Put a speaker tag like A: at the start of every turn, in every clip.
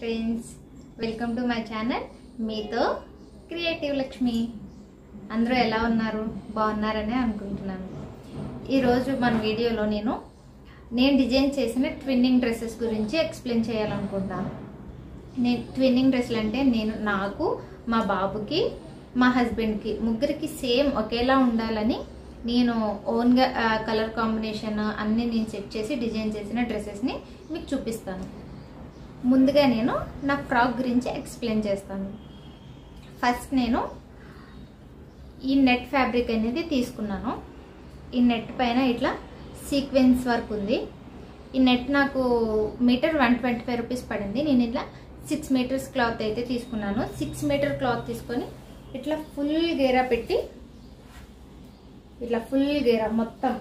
A: Friends, welcome to my channel మీతో creative Lakshmi. అందరూ ఎలా ఉన్నారు? బాగున్నారని అనుకుంటున్నాను. ఈరోజు మన వీడియోలో నేను డిజైన్ చేసిన ట్విన్నింగ్ డ్రెస్సెస్ గురించి ఎక్స్ప్లెయిన్ చేయాలనుకుంటాను. ట్విన్నింగ్ డ్రెస్సులు అంటే నాకు, మా బాబుకి, మా హస్బెండ్కి ముగ్గురికి సేమ్ ఒకేలా ఉండాలని నేను ఓన్గా కలర్ కాంబినేషన్ అన్నీ నేను సెట్ చేసి డిజైన్ చేసిన డ్రెస్సెస్ని మీకు చూపిస్తాను. ముందుగా నేను నా ఫ్రాక్ గురించి ఎక్స్ప్లెయిన్ చేస్తాను. ఫస్ట్ నేను ఈ నెట్ ఫ్యాబ్రిక్ అనేది తీసుకున్నాను. ఈ నెట్ పైన ఇట్లా సీక్వెన్స్ వర్క్ ఉంది. ఈ నెట్ నాకు మీటర్ 125 రూపీస్ పడింది. నేను ఇట్లా 6 మీటర్స్ క్లాత్ అయితే తీసుకున్నాను. 6 మీటర్ క్లాత్ తీసుకొని ఇట్లా ఫుల్ గేరా పెట్టి ఇట్లా ఫుల్ గేరా మొత్తం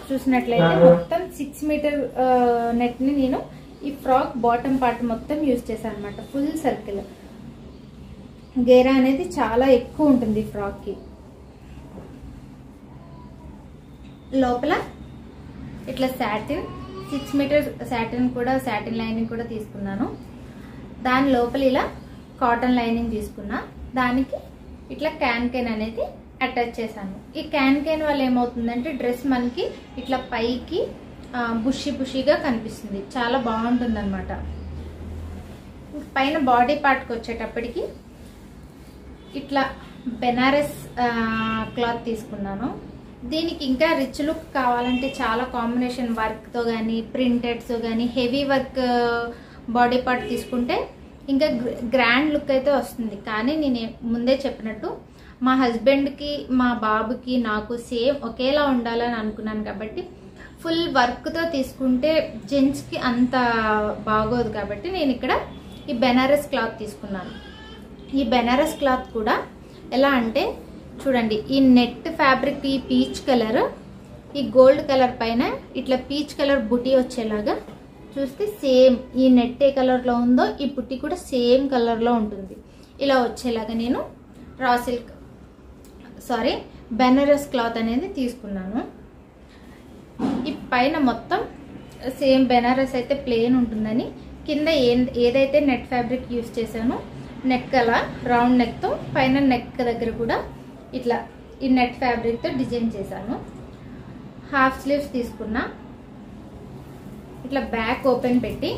A: చూసినట్లయితే మొత్తం 6 మీటర్ నెట్ని నేను ఈ ఫ్రాక్ బాటమ్ పార్ట్ మొత్తం యూజ్ చేశాను అనమాట. ఫుల్ సర్కిల్ గేరా అనేది చాలా ఎక్కువ ఉంటుంది ఈ ఫ్రాక్కి. లోపల ఇట్లా సాటిన్ 6 మీటర్ సాటిన్ లైనింగ్ కూడా తీసుకున్నాను. దాని లోపల ఇలా కాటన్ లైనింగ్ తీసుకున్నా. దానికి ఇట్లా క్యాన్ అనేది అటాచ్ చేశాను. ఈ క్యాన్ వల్ల ఏమవుతుందంటే డ్రెస్ మనకి ఇట్లా పైకి బుషీగా కనిపిస్తుంది. చాలా బాగుంటుంది అనమాట. పైన బాడీ పార్ట్కి వచ్చేటప్పటికి ఇట్లా బెనారస్ క్లాత్ తీసుకున్నాను. దీనికి ఇంకా రిచ్ లుక్ కావాలంటే చాలా కాంబినేషన్ వర్క్తో కానీ ప్రింటెడ్స్ కానీ హెవీ వర్క్ బాడీ పార్ట్ తీసుకుంటే ఇంకా గ్రాండ్ లుక్ అయితే వస్తుంది. కానీ నేను ముందే చెప్పినట్టు మా హస్బెండ్కి, మా బాబుకి, నాకు సేమ్ ఒకేలా ఉండాలని అనుకున్నాను కాబట్టి ఫుల్ వర్క్తో తీసుకుంటే జెంట్స్కి అంత బాగోదు కాబట్టి నేను ఇక్కడ ఈ బెనారస్ క్లాత్ తీసుకున్నాను. ఈ బెనారస్ క్లాత్ కూడా ఎలా అంటే చూడండి, ఈ నెట్ ఫ్యాబ్రిక్ ఈ పీచ్ కలర్ ఈ గోల్డ్ కలర్ పైన ఇట్లా పీచ్ కలర్ బుటీ వచ్చేలాగా చూస్తే సేమ్ ఈ నెట్ ఏ కలర్లో ఉందో ఈ బుట్టి కూడా సేమ్ కలర్లో ఉంటుంది. ఇలా వచ్చేలాగా నేను బెనారస్ క్లాత్ అనేది తీసుకున్నాను. ఈ పైన మొత్తం సేమ్ బెనారస్ అయితే ప్లెయిన్ ఉంటుందని కింద ఏదైతే నెట్ ఫ్యాబ్రిక్ యూజ్ చేశానో నెక్ అలా రౌండ్ నెక్తో పైన నెక్ దగ్గర కూడా ఇట్లా ఈ నెట్ ఫ్యాబ్రిక్తో డిజైన్ చేశాను. హాఫ్ స్లీవ్స్ తీసుకున్నా. ఇట్లా బ్యాక్ ఓపెన్ పెట్టి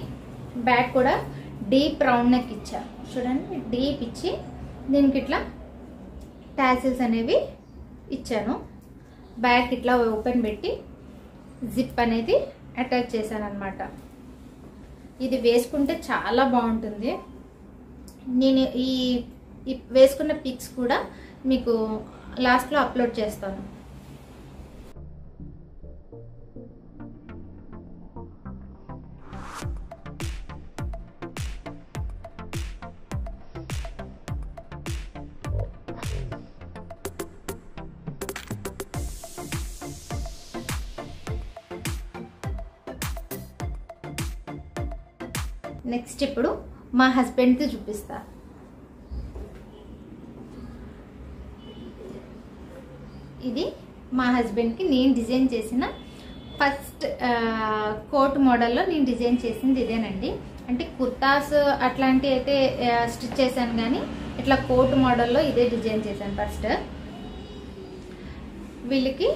A: బ్యాక్ కూడా డీప్ రౌండ్ నెక్ ఇచ్చా. చూడండి, డీప్ ఇచ్చి దీనికి ఇట్లా టాసిల్స్ అనేవి ఇచ్చాను. బ్యాక్ ఇట్లా ఓపెన్ పెట్టి జిప్ అనేది అటాచ్ చేశాను అనమాట. ఇది వేసుకుంటే చాలా బాగుంటుంది. నేను ఈ వేసుకున్న పిక్స్ కూడా మీకు లాస్ట్లో అప్లోడ్ చేస్తాను. నెక్స్ట్ ఇప్పుడు మా హస్బెండ్కి చూపిస్తా. ఇది మా హస్బెండ్కి నేను డిజైన్ చేసిన ఫస్ట్ కోట్ మోడల్లో నేను డిజైన్ చేసింది ఇదేనండి. అంటే కుర్తాస్ అట్లాంటివి అయితే స్టిచ్ చేశాను, కానీ ఇట్లా కోట్ మోడల్లో ఇదే డిజైన్ చేశాను ఫస్ట్. వీళ్ళకి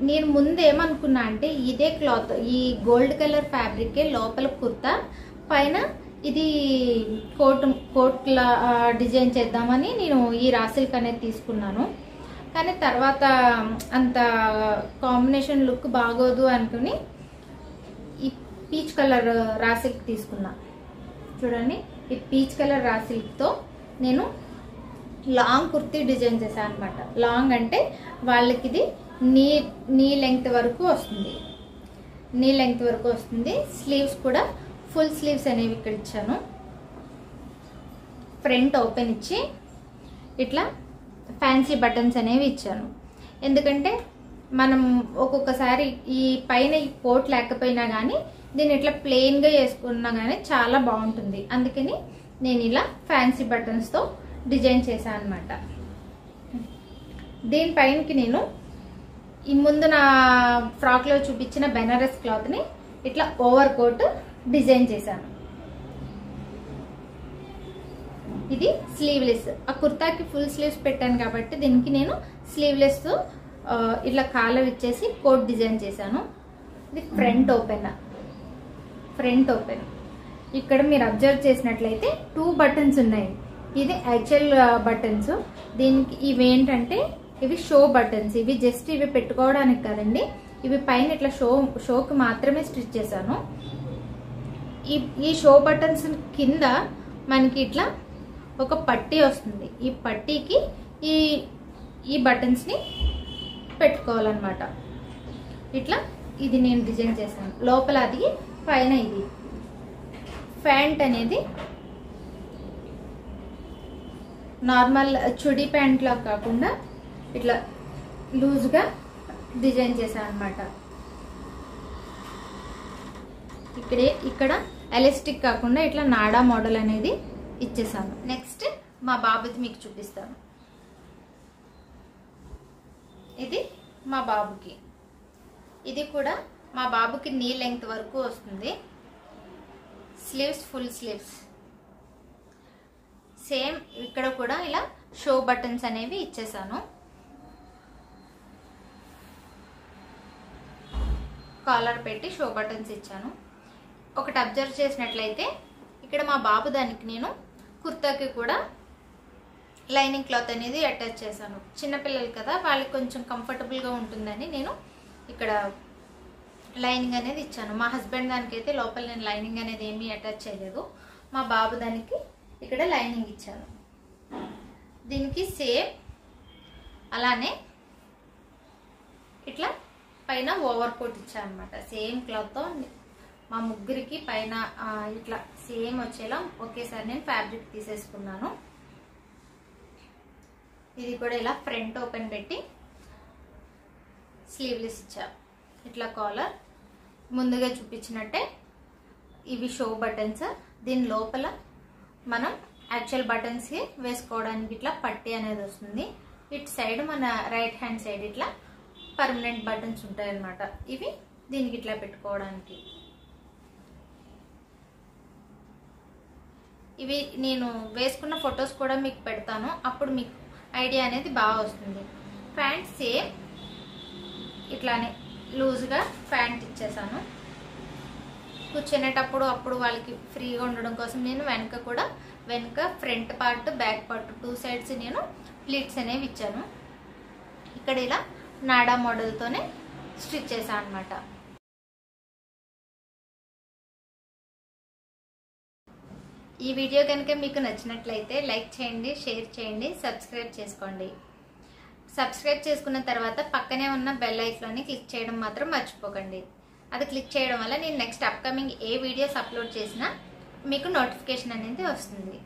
A: నేను ముందు ఏమనుకున్నా అంటే ఇదే క్లాత్ ఈ గోల్డ్ కలర్ ఫ్యాబ్రికే లోపల కుర్తా, పైన ఇది కోట్లా డిజైన్ చేద్దామని నేను ఈ రాసిల్క్ అనేది తీసుకున్నాను. కానీ తర్వాత అంత కాంబినేషన్ లుక్ బాగోదు అనుకుని ఈ పీచ్ కలర్ రాసిల్క్ తీసుకున్నా. చూడండి, ఈ పీచ్ కలర్ రాసిల్క్తో నేను లాంగ్ కుర్తీ డిజైన్ చేశాను అనమాట. లాంగ్ అంటే వాళ్ళకి ఇది నీ లెంగ్త్ వరకు వస్తుంది. స్లీవ్స్ కూడా ఫుల్ స్లీవ్స్ అనేవి ఇక్కడ ఇచ్చాను. ఫ్రంట్ ఓపెన్ ఇచ్చి ఇట్లా ఫ్యాన్సీ బటన్స్ అనేవి ఇచ్చాను. ఎందుకంటే మనం ఒక్కొక్కసారి ఈ పైన ఈ కోట్ లేకపోయినా కానీ దీన్ని ఇట్లా ప్లెయిన్గా వేసుకున్నా కానీ చాలా బాగుంటుంది. అందుకని నేను ఇలా ఫ్యాన్సీ బటన్స్తో డిజైన్ చేశాను అనమాట. దీనిపైనకి నేను ఈ ముందు నా ఫ్రాక్లో చూపించిన బెనారస్ క్లాత్ని ఇట్లా ఓవర్ కోట్ డిజైన్ చేశాను. ఇది స్లీవ్లెస్. ఆ కుర్తాకి ఫుల్ స్లీవ్స్ పెట్టాను కాబట్టి దీనికి నేను స్లీవ్లెస్ ఇట్లా కాలర్ ఇచ్చేసి కోట్ డిజైన్ చేశాను. ఇది ఫ్రంట్ ఓపెన్. ఇక్కడ మీరు అబ్జర్వ్ చేసినట్లయితే 2 బటన్స్ ఉన్నాయి. ఇది యాక్చువల్ బటన్స్. దీనికి ఇవి ఏంటంటే ఇవి షో బటన్స్. ఇవి జస్ట్ ఇవి పెట్టుకోవడానికి కాదండి, ఇవి పైన ఇట్లా షోకి మాత్రమే స్టిచ్ చేశాను. ఈ షో బటన్స్ కింద మనకి ఇట్లా ఒక పట్టీ వస్తుంది. ఈ పట్టీకి ఈ బటన్స్ని పెట్టుకోవాలన్నమాట. ఇట్లా ఇది నేను డిజైన్ చేశాను. లోపల అది, పైన ఇది. ప్యాంట్ అనేది నార్మల్ చుడీ ప్యాంట్ లా కాకుండా ఇట్లా లూజ్గా డిజైన్ చేశాను అనమాట. ఇక్కడ ఎలాస్టిక్ కాకుండా ఇట్లా నాడా మోడల్ అనేది ఇచ్చేసాను. నెక్స్ట్ మా బాబుది మీకు చూపిస్తాను. ఇది మా బాబుకి. ఇది కూడా మా బాబుకి నీ లెంగ్త్ వరకు వస్తుంది. Sleeves full sleeves. సేమ్ ఇక్కడ కూడా ఇలా షో బటన్స్ అనేవి ఇచ్చేసాను. కాలర్ పెట్టి షో బటన్స్ ఇచ్చాను. ఒకటి అబ్జర్వ్ చేసినట్లయితే ఇక్కడ మా బాబు దానికి నేను కుర్తాకి కూడా లైనింగ్ క్లాత్ అనేది అటాచ్ చేశాను. చిన్నపిల్లలు కదా, వాళ్ళకి కొంచెం కంఫర్టబుల్గా ఉంటుందని నేను ఇక్కడ లైనింగ్ అనేది ఇచ్చాను. మా హస్బెండ్ దానికైతే లోపల నేను లైనింగ్ అనేది ఏమీ అటాచ్ చేయలేదు. మా బాబు దానికి ఇక్కడ లైనింగ్ ఇచ్చాను. దీనికి సేమ్ అలానే ఇట్లా పైన ఓవర్ కోట్ ఇచ్చాను అనమాట. సేమ్ క్లాత్తో మా ముగ్గురికి పైన ఇట్లా సేమ్ వచ్చేలా ఒకేసారి నేను ఫ్యాబ్రిక్ తీసేసుకున్నాను. ఇది కూడా ఇలా ఫ్రంట్ ఓపెన్ పెట్టి స్లీవ్లెస్ ఇచ్చా. ఇట్లా కాలర్ ముందుగా చూపించినట్టే ఇవి షో బటన్స్. దీని లోపల మనం యాక్చువల్ బటన్స్కి వేసుకోవడానికి ఇట్లా పట్టీ అనేది వస్తుంది. ఇటు సైడ్ మన రైట్ హ్యాండ్ సైడ్ ఇట్లా పర్మనెంట్ బటన్స్ ఉంటాయి అన్నమాట. ఇవి దీనికి ఇట్లా పెట్టుకోవడానికి. ఇవి నేను వేసుకున్న ఫొటోస్ కూడా మీకు పెడతాను, అప్పుడు మీకు ఐడియా అనేది బాగా వస్తుంది. ప్యాంట్ సేమ్ ఇట్లానే లూజ్గా ప్యాంట్ ఇచ్చేసాను. కూర్చునేటప్పుడు అప్పుడు వాళ్ళకి ఫ్రీగా ఉండడం కోసం నేను వెనక front part back part 2 sides నేను ప్లీట్స్ అనేవి ఇచ్చాను. ఇక్కడ ఇలా నాడా మోడల్తోనే స్టిచ్ చేశాను అనమాట. ఈ వీడియో కనుక మీకు నచ్చినట్లయితే లైక్ చేయండి, షేర్ చేయండి, సబ్స్క్రైబ్ చేసుకోండి. సబ్స్క్రైబ్ చేసుకున్న తర్వాత పక్కనే ఉన్న బెల్ ఐకాన్ని క్లిక్ చేయడం మాత్రం మర్చిపోకండి. అది క్లిక్ చేయడం వల్ల నేను నెక్స్ట్ అప్కమింగ్ ఏ వీడియోస్ అప్లోడ్ చేసినా మీకు నోటిఫికేషన్ అనేది వస్తుంది.